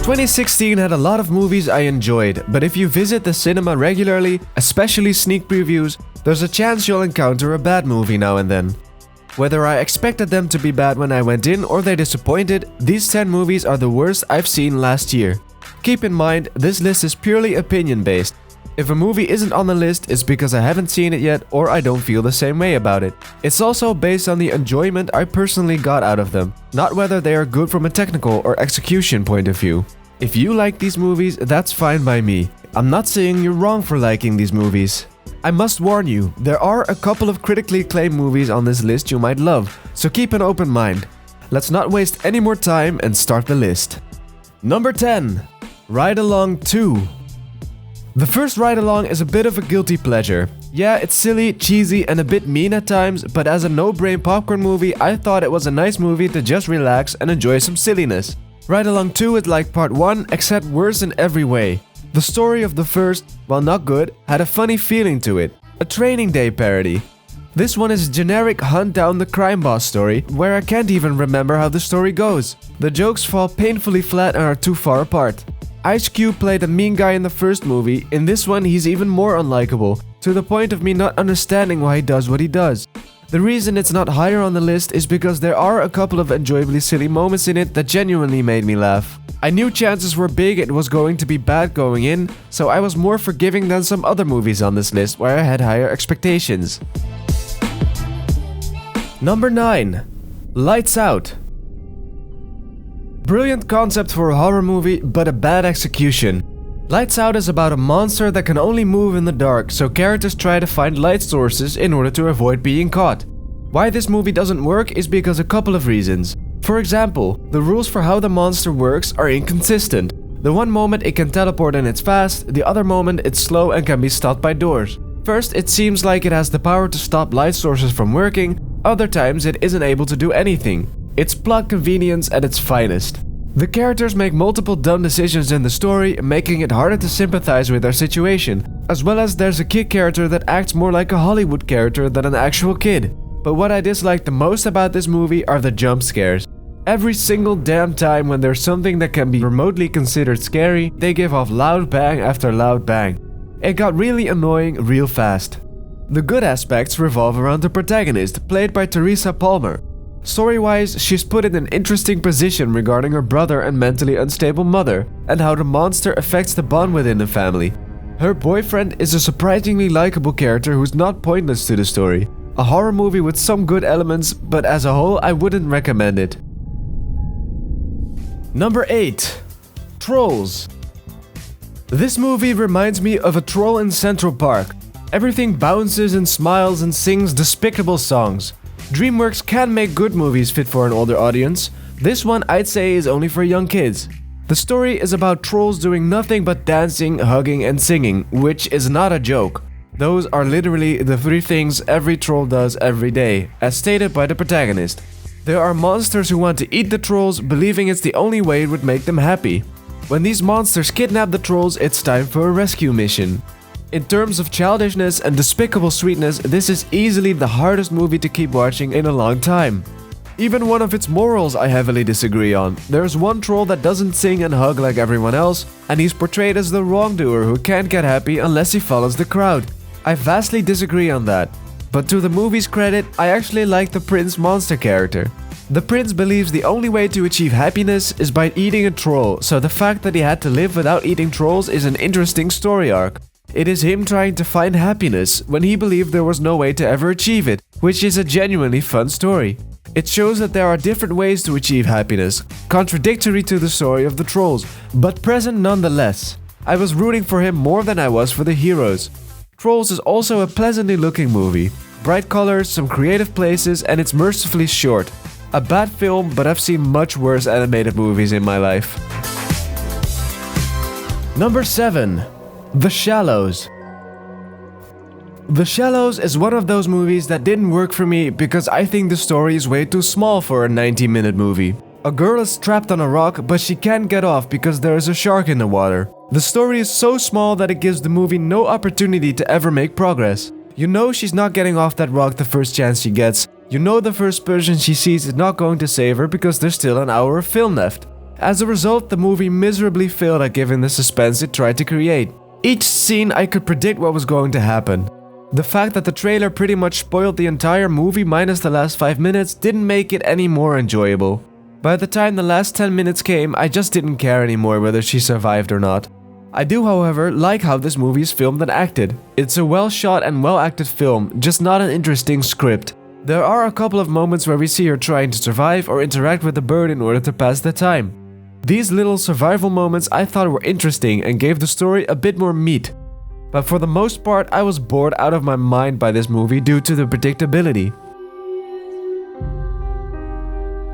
2016 had a lot of movies I enjoyed, but if you visit the cinema regularly, especially sneak previews, there's a chance you'll encounter a bad movie now and then. Whether I expected them to be bad when I went in or they disappointed, these 10 movies are the worst I've seen last year. Keep in mind, this list is purely opinion-based. If a movie isn't on the list, it's because I haven't seen it yet or I don't feel the same way about it. It's also based on the enjoyment I personally got out of them, not whether they are good from a technical or execution point of view. If you like these movies, that's fine by me. I'm not saying you're wrong for liking these movies. I must warn you, there are a couple of critically acclaimed movies on this list you might love, so keep an open mind. Let's not waste any more time and start the list. Number 10. Ride Along 2. The first Ride Along is a bit of a guilty pleasure. Yeah, it's silly, cheesy, and a bit mean at times, but as a no-brain popcorn movie, I thought it was a nice movie to just relax and enjoy some silliness. Ride Along 2 is like part 1, except worse in every way. The story of the first, while not good, had a funny feeling to it. A Training Day parody. This one is a generic hunt down the crime boss story, where I can't even remember how the story goes. The jokes fall painfully flat and are too far apart. Ice Cube played a mean guy in the first movie. In this one, he's even more unlikable, to the point of me not understanding why he does what he does. The reason it's not higher on the list is because there are a couple of enjoyably silly moments in it that genuinely made me laugh. I knew chances were big it was going to be bad going in, so I was more forgiving than some other movies on this list where I had higher expectations. Number 9. Lights Out. Brilliant concept for a horror movie, but a bad execution. Lights Out is about a monster that can only move in the dark, so characters try to find light sources in order to avoid being caught. Why this movie doesn't work is because a couple of reasons. For example, the rules for how the monster works are inconsistent. The one moment it can teleport and it's fast, the other moment it's slow and can be stopped by doors. First, it seems like it has the power to stop light sources from working, other times it isn't able to do anything. It's plot convenience at its finest. The characters make multiple dumb decisions in the story, making it harder to sympathize with their situation, as well as there's a kid character that acts more like a Hollywood character than an actual kid. But what I dislike the most about this movie are the jump scares. Every single damn time when there's something that can be remotely considered scary, they give off loud bang after loud bang. It got really annoying real fast. The good aspects revolve around the protagonist, played by Teresa Palmer. Story-wise, she's put in an interesting position regarding her brother and mentally unstable mother, and how the monster affects the bond within the family. Her boyfriend is a surprisingly likable character who's not pointless to the story. A horror movie with some good elements, but as a whole I wouldn't recommend it. Number 8. Trolls. This movie reminds me of a troll in Central Park. Everything bounces and smiles and sings despicable songs. DreamWorks can make good movies fit for an older audience. This one I'd say is only for young kids. The story is about trolls doing nothing but dancing, hugging and singing, which is not a joke. Those are literally the 3 things every troll does every day, as stated by the protagonist. There are monsters who want to eat the trolls, believing it's the only way it would make them happy. When these monsters kidnap the trolls, it's time for a rescue mission. In terms of childishness and despicable sweetness, this is easily the hardest movie to keep watching in a long time. Even one of its morals I heavily disagree on. There's one troll that doesn't sing and hug like everyone else, and he's portrayed as the wrongdoer who can't get happy unless he follows the crowd. I vastly disagree on that. But to the movie's credit, I actually like the prince monster character. The prince believes the only way to achieve happiness is by eating a troll, so the fact that he had to live without eating trolls is an interesting story arc. It is him trying to find happiness when he believed there was no way to ever achieve it, which is a genuinely fun story. It shows that there are different ways to achieve happiness, contradictory to the story of the trolls, but present nonetheless. I was rooting for him more than I was for the heroes. Trolls is also a pleasantly looking movie. Bright colors, some creative places, and it's mercifully short. A bad film, but I've seen much worse animated movies in my life. Number 7. The Shallows. The Shallows is one of those movies that didn't work for me because I think the story is way too small for a 90-minute movie. A girl is trapped on a rock, but she can't get off because there is a shark in the water. The story is so small that it gives the movie no opportunity to ever make progress. You know she's not getting off that rock the first chance she gets. You know the first person she sees is not going to save her because there's still an hour of film left. As a result, the movie miserably failed at giving the suspense it tried to create. Each scene I could predict what was going to happen. The fact that the trailer pretty much spoiled the entire movie minus the last 5 minutes didn't make it any more enjoyable. By the time the last 10 minutes came, I just didn't care anymore whether she survived or not. I do, however, like how this movie is filmed and acted. It's a well shot and well acted film, just not an interesting script. There are a couple of moments where we see her trying to survive or interact with the bird in order to pass the time. These little survival moments I thought were interesting and gave the story a bit more meat. But for the most part, I was bored out of my mind by this movie due to the predictability.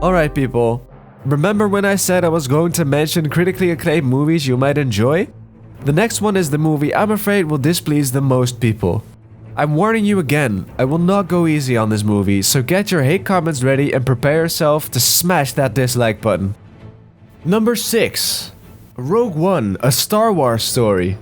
Alright people, remember when I said I was going to mention critically acclaimed movies you might enjoy? The next one is the movie I'm afraid will displease the most people. I'm warning you again, I will not go easy on this movie, so get your hate comments ready and prepare yourself to smash that dislike button. Number 6. Rogue One, a Star Wars story.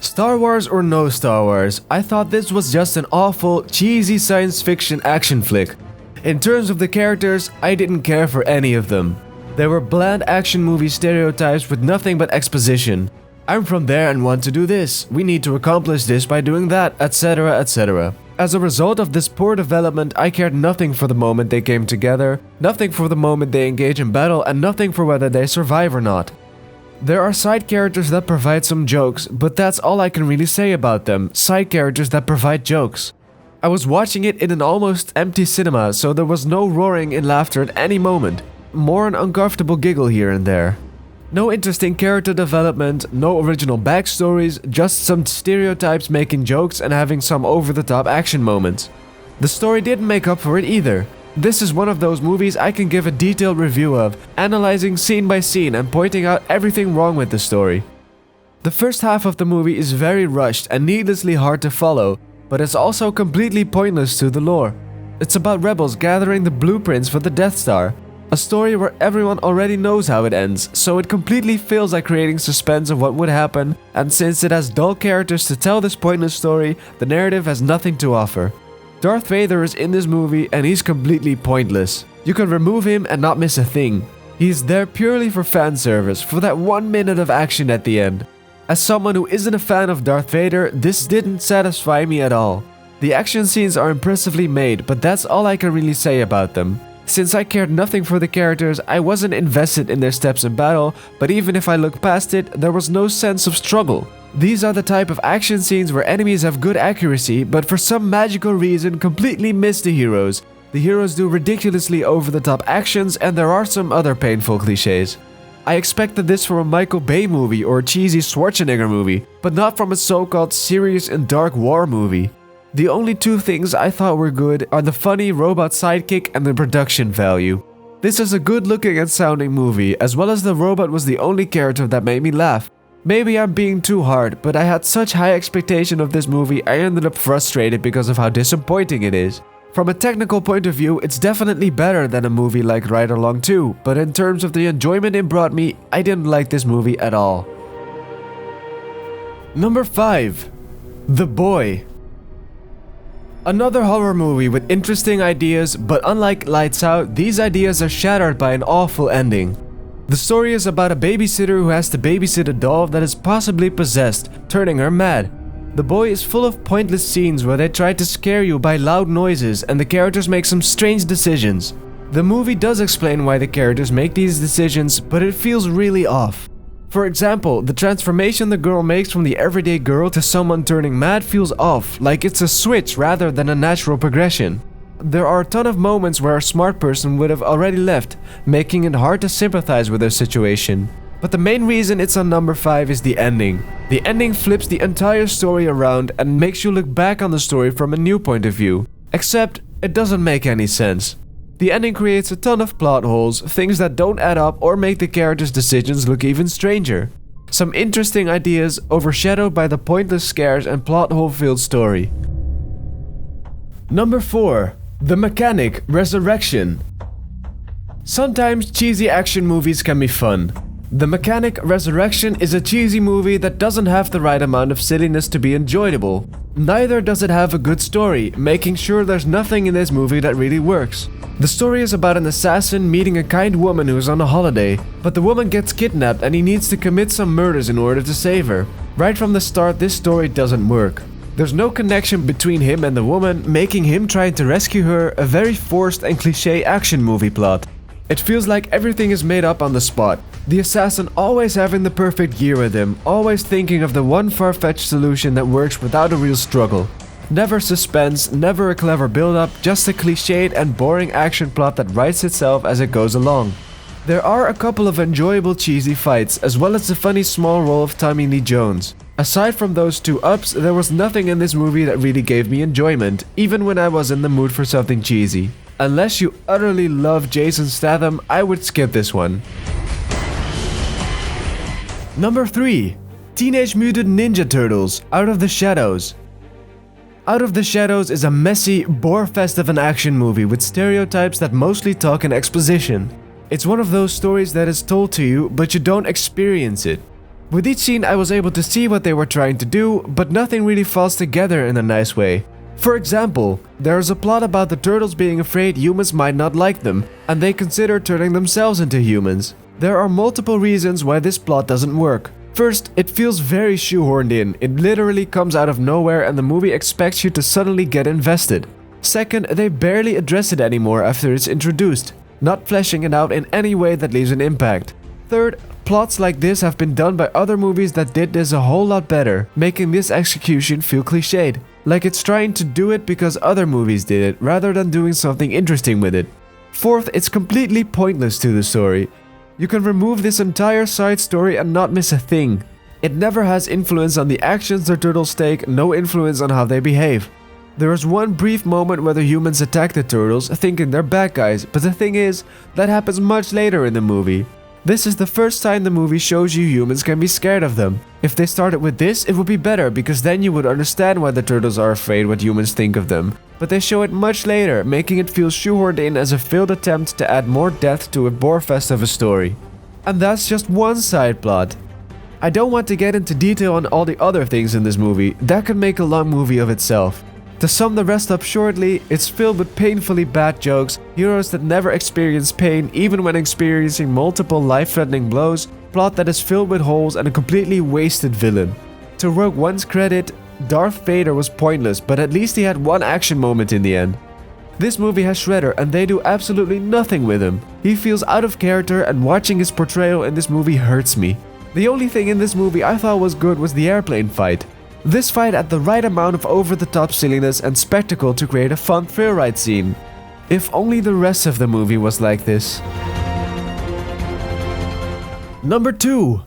Star Wars or no Star Wars, I thought this was just an awful, cheesy science fiction action flick. In terms of the characters, I didn't care for any of them. They were bland action movie stereotypes with nothing but exposition. I'm from there and want to do this, we need to accomplish this by doing that, etc, etc. As a result of this poor development, I cared nothing for the moment they came together, nothing for the moment they engage in battle, and nothing for whether they survive or not. There are side characters that provide some jokes, but that's all I can really say about them, side characters that provide jokes. I was watching it in an almost empty cinema, so there was no roaring in laughter at any moment. More an uncomfortable giggle here and there. No interesting character development, no original backstories, just some stereotypes making jokes and having some over-the-top action moments. The story didn't make up for it either. This is one of those movies I can give a detailed review of, analyzing scene by scene and pointing out everything wrong with the story. The first half of the movie is very rushed and needlessly hard to follow, but it's also completely pointless to the lore. It's about rebels gathering the blueprints for the Death Star, a story where everyone already knows how it ends, so it completely fails at creating suspense of what would happen, and since it has dull characters to tell this pointless story, the narrative has nothing to offer. Darth Vader is in this movie and he's completely pointless. You can remove him and not miss a thing. He's there purely for fan service, for that 1 minute of action at the end. As someone who isn't a fan of Darth Vader, this didn't satisfy me at all. The action scenes are impressively made, but that's all I can really say about them. Since I cared nothing for the characters, I wasn't invested in their steps in battle, but even if I looked past it, there was no sense of struggle. These are the type of action scenes where enemies have good accuracy, but for some magical reason completely miss the heroes. The heroes do ridiculously over-the-top actions, and there are some other painful cliches. I expected this from a Michael Bay movie or a cheesy Schwarzenegger movie, but not from a so-called serious and dark war movie. The only two things I thought were good are the funny robot sidekick and the production value. This is a good-looking and sounding movie, as well as the robot was the only character that made me laugh. Maybe I'm being too hard, but I had such high expectation of this movie I ended up frustrated because of how disappointing it is. From a technical point of view, it's definitely better than a movie like Ride Along 2, but in terms of the enjoyment it brought me, I didn't like this movie at all. Number 5. The Boy. Another horror movie with interesting ideas, but unlike Lights Out, these ideas are shattered by an awful ending. The story is about a babysitter who has to babysit a doll that is possibly possessed, turning her mad. The Boy is full of pointless scenes where they try to scare you by loud noises and the characters make some strange decisions. The movie does explain why the characters make these decisions, but it feels really off. For example, the transformation the girl makes from the everyday girl to someone turning mad feels off, like it's a switch rather than a natural progression. There are a ton of moments where a smart person would have already left, making it hard to sympathize with their situation. But the main reason it's on number 5 is the ending. The ending flips the entire story around and makes you look back on the story from a new point of view. Except, it doesn't make any sense. The ending creates a ton of plot holes, things that don't add up or make the characters' decisions look even stranger. Some interesting ideas overshadowed by the pointless scares and plot hole-filled story. Number 4. The Mechanic: Resurrection. Sometimes cheesy action movies can be fun. The Mechanic Resurrection is a cheesy movie that doesn't have the right amount of silliness to be enjoyable. Neither does it have a good story, making sure there's nothing in this movie that really works. The story is about an assassin meeting a kind woman who is on a holiday, but the woman gets kidnapped and he needs to commit some murders in order to save her. Right from the start, this story doesn't work. There's no connection between him and the woman, making him trying to rescue her a very forced and cliché action movie plot. It feels like everything is made up on the spot. The assassin always having the perfect gear with him, always thinking of the one far-fetched solution that works without a real struggle. Never suspense, never a clever build-up, just a cliched and boring action plot that writes itself as it goes along. There are a couple of enjoyable cheesy fights, as well as the funny small role of Tommy Lee Jones. Aside from those two ups, there was nothing in this movie that really gave me enjoyment, even when I was in the mood for something cheesy. Unless you utterly love Jason Statham, I would skip this one. Number 3. Teenage Mutant Ninja Turtles: Out of the Shadows. Out of the Shadows is a messy, bore-fest of an action movie with stereotypes that mostly talk in exposition. It's one of those stories that is told to you, but you don't experience it. With each scene I was able to see what they were trying to do, but nothing really falls together in a nice way. For example, there is a plot about the turtles being afraid humans might not like them, and they consider turning themselves into humans. There are multiple reasons why this plot doesn't work. First, it feels very shoehorned in. It literally comes out of nowhere and the movie expects you to suddenly get invested. Second, they barely address it anymore after it's introduced, not fleshing it out in any way that leaves an impact. Third, plots like this have been done by other movies that did this a whole lot better, making this execution feel cliched. Like it's trying to do it because other movies did it, rather than doing something interesting with it. Fourth, it's completely pointless to the story. You can remove this entire side story and not miss a thing. It never has influence on the actions the turtles take, no influence on how they behave. There is one brief moment where the humans attack the turtles, thinking they're bad guys, but the thing is, that happens much later in the movie. This is the first time the movie shows you humans can be scared of them. If they started with this, it would be better, because then you would understand why the turtles are afraid what humans think of them. But they show it much later, making it feel shoehorned in as a failed attempt to add more depth to a bore-fest of a story. And that's just one side plot. I don't want to get into detail on all the other things in this movie, that could make a long movie of itself. To sum the rest up shortly, it's filled with painfully bad jokes, heroes that never experience pain even when experiencing multiple life-threatening blows, plot that is filled with holes, and a completely wasted villain. To Rogue One's credit, Darth Vader was pointless, but at least he had one action moment in the end. This movie has Shredder and they do absolutely nothing with him. He feels out of character and watching his portrayal in this movie hurts me. The only thing in this movie I thought was good was the airplane fight. This fight had the right amount of over-the-top silliness and spectacle to create a fun thrill ride scene. If only the rest of the movie was like this. Number 2.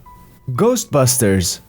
Ghostbusters.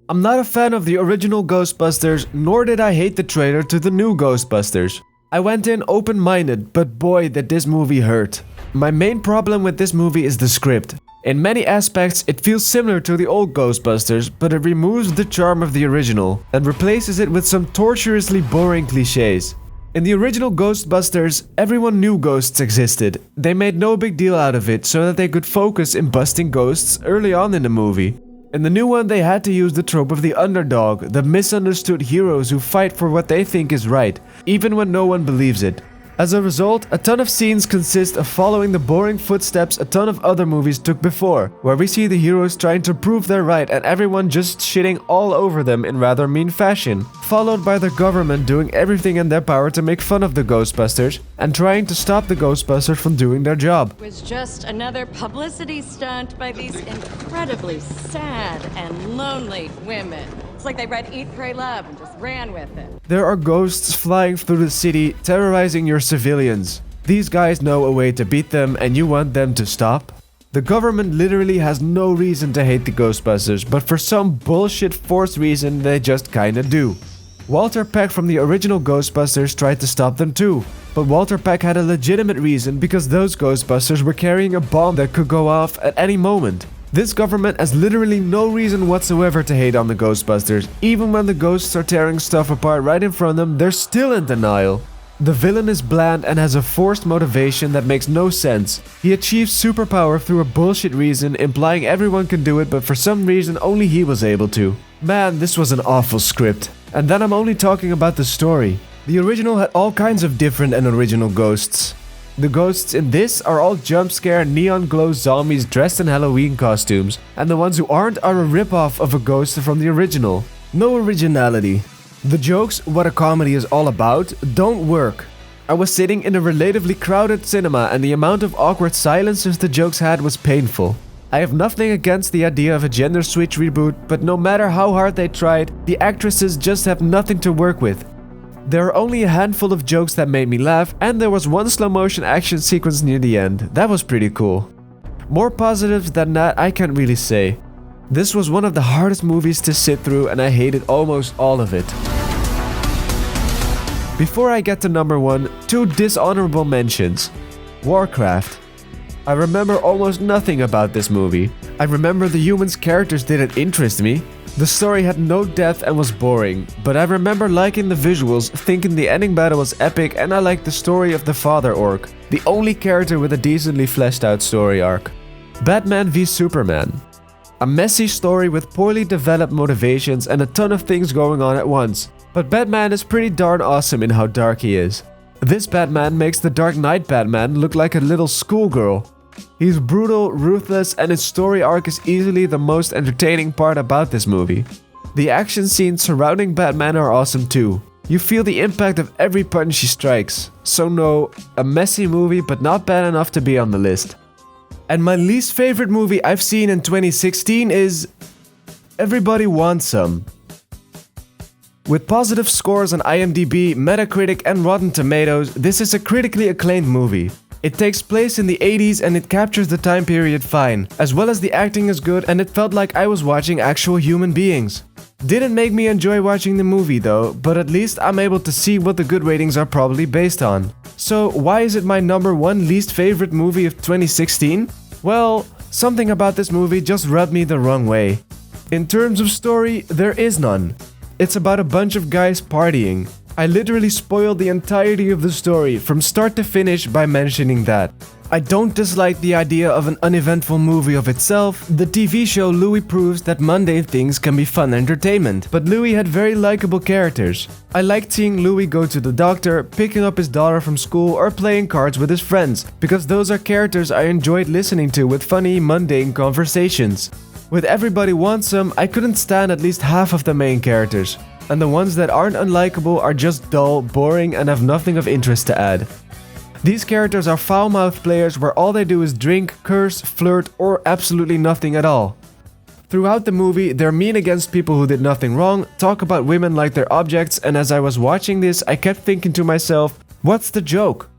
I'm not a fan of the original Ghostbusters, nor did I hate the trailer to the new Ghostbusters. I went in open-minded, but boy did this movie hurt. My main problem with this movie is the script. In many aspects, it feels similar to the old Ghostbusters, but it removes the charm of the original and replaces it with some torturously boring cliches. In the original Ghostbusters, everyone knew ghosts existed. They made no big deal out of it so that they could focus in busting ghosts early on in the movie. In the new one, they had to use the trope of the underdog, the misunderstood heroes who fight for what they think is right, even when no one believes it. As a result, a ton of scenes consist of following the boring footsteps a ton of other movies took before, where we see the heroes trying to prove they're right and everyone just shitting all over them in rather mean fashion, followed by the government doing everything in their power to make fun of the Ghostbusters and trying to stop the Ghostbusters from doing their job. It was just another publicity stunt by these incredibly sad and lonely women. It's like they read Eat, Pray, Love and just ran with it. There are ghosts flying through the city, terrorizing your civilians. These guys know a way to beat them and you want them to stop? The government literally has no reason to hate the Ghostbusters, but for some bullshit forced reason they just kinda do. Walter Peck from the original Ghostbusters tried to stop them too, but Walter Peck had a legitimate reason because those Ghostbusters were carrying a bomb that could go off at any moment. This government has literally no reason whatsoever to hate on the Ghostbusters. Even when the ghosts are tearing stuff apart right in front of them, they're still in denial. The villain is bland and has a forced motivation that makes no sense. He achieves superpower through a bullshit reason, implying everyone can do it, but for some reason only he was able to. Man, this was an awful script. And then I'm only talking about the story. The original had all kinds of different and original ghosts. The ghosts in this are all jump scare, neon glow zombies dressed in Halloween costumes, and the ones who aren't are a ripoff of a ghost from the original. No originality. The jokes, what a comedy is all about, don't work. I was sitting in a relatively crowded cinema and the amount of awkward silences the jokes had was painful. I have nothing against the idea of a gender switch reboot, but no matter how hard they tried, the actresses just have nothing to work with. There are only a handful of jokes that made me laugh, and there was one slow motion action sequence near the end. That was pretty cool. More positives than that I can't really say. This was one of the hardest movies to sit through and I hated almost all of it. Before I get to number 1, 2 dishonorable mentions. Warcraft. I remember almost nothing about this movie. I remember the humans' characters didn't interest me. The story had no depth and was boring, but I remember liking the visuals, thinking the ending battle was epic, and I liked the story of the Father Orc, the only character with a decently fleshed out story arc. Batman v Superman. A messy story with poorly developed motivations and a ton of things going on at once. But Batman is pretty darn awesome in how dark he is. This Batman makes the Dark Knight Batman look like a little schoolgirl. He's brutal, ruthless, and his story arc is easily the most entertaining part about this movie. The action scenes surrounding Batman are awesome too. You feel the impact of every punch he strikes. So no, a messy movie but not bad enough to be on the list. And my least favorite movie I've seen in 2016 is Everybody Wants Some. With positive scores on IMDb, Metacritic and Rotten Tomatoes, this is a critically acclaimed movie. It takes place in the 80s and it captures the time period fine, as well as the acting is good and it felt like I was watching actual human beings. Didn't make me enjoy watching the movie though, but at least I'm able to see what the good ratings are probably based on. So why is it my number 1 least favorite movie of 2016? Well, something about this movie just rubbed me the wrong way. In terms of story, there is none. It's about a bunch of guys partying. I literally spoiled the entirety of the story from start to finish by mentioning that. I don't dislike the idea of an uneventful movie of itself. The TV show Louis proves that mundane things can be fun entertainment, but Louis had very likable characters. I liked seeing Louis go to the doctor, picking up his daughter from school, or playing cards with his friends, because those are characters I enjoyed listening to with funny, mundane conversations. With Everybody Wants Some, I couldn't stand at least half of the main characters, and the ones that aren't unlikable are just dull, boring, and have nothing of interest to add. These characters are foul-mouthed players where all they do is drink, curse, flirt, or absolutely nothing at all. Throughout the movie, they're mean against people who did nothing wrong, talk about women like they're objects, and as I was watching this, I kept thinking to myself, what's the joke?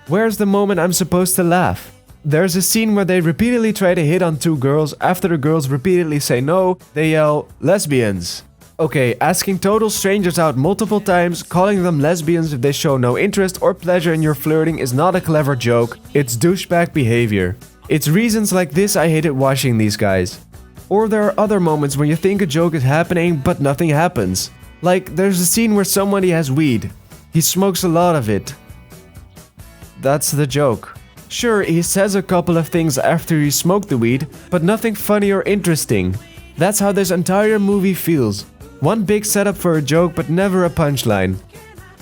Where's the moment I'm supposed to laugh? There's a scene where they repeatedly try to hit on 2 girls. After the girls repeatedly say no, they yell, lesbians. Okay, asking total strangers out multiple times, calling them lesbians if they show no interest or pleasure in your flirting is not a clever joke, it's douchebag behavior. It's reasons like this I hated watching these guys. Or there are other moments when you think a joke is happening but nothing happens. Like, there's a scene where somebody has weed. He smokes a lot of it. That's the joke. Sure, he says a couple of things after he smoked the weed, but nothing funny or interesting. That's how this entire movie feels. One big setup for a joke but never a punchline.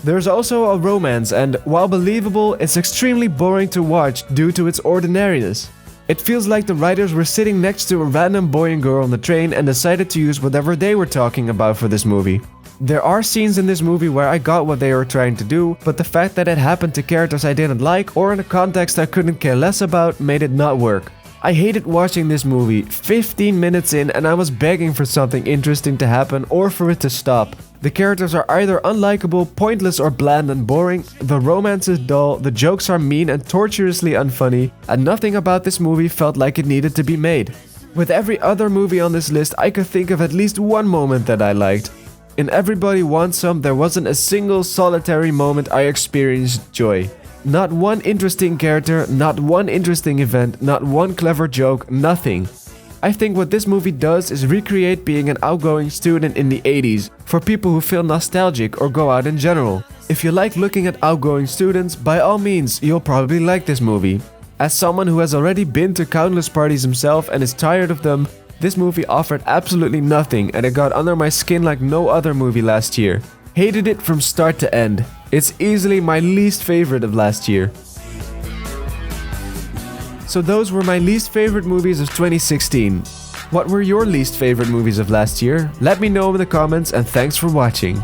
There's also a romance and, while believable, it's extremely boring to watch due to its ordinariness. It feels like the writers were sitting next to a random boy and girl on the train and decided to use whatever they were talking about for this movie. There are scenes in this movie where I got what they were trying to do, but the fact that it happened to characters I didn't like or in a context I couldn't care less about made it not work. I hated watching this movie. 15 minutes in and I was begging for something interesting to happen or for it to stop. The characters are either unlikable, pointless or bland and boring, the romance is dull, the jokes are mean and tortuously unfunny, and nothing about this movie felt like it needed to be made. With every other movie on this list, I could think of at least one moment that I liked. In Everybody Wants Some, there wasn't a single solitary moment I experienced joy. Not one interesting character, not one interesting event, not one clever joke, nothing. I think what this movie does is recreate being an outgoing student in the 80s for people who feel nostalgic or go out in general. If you like looking at outgoing students, by all means, you'll probably like this movie. As someone who has already been to countless parties himself and is tired of them, this movie offered absolutely nothing and it got under my skin like no other movie last year. Hated it from start to end. It's easily my least favorite of last year. So those were my least favorite movies of 2016. What were your least favorite movies of last year? Let me know in the comments and thanks for watching.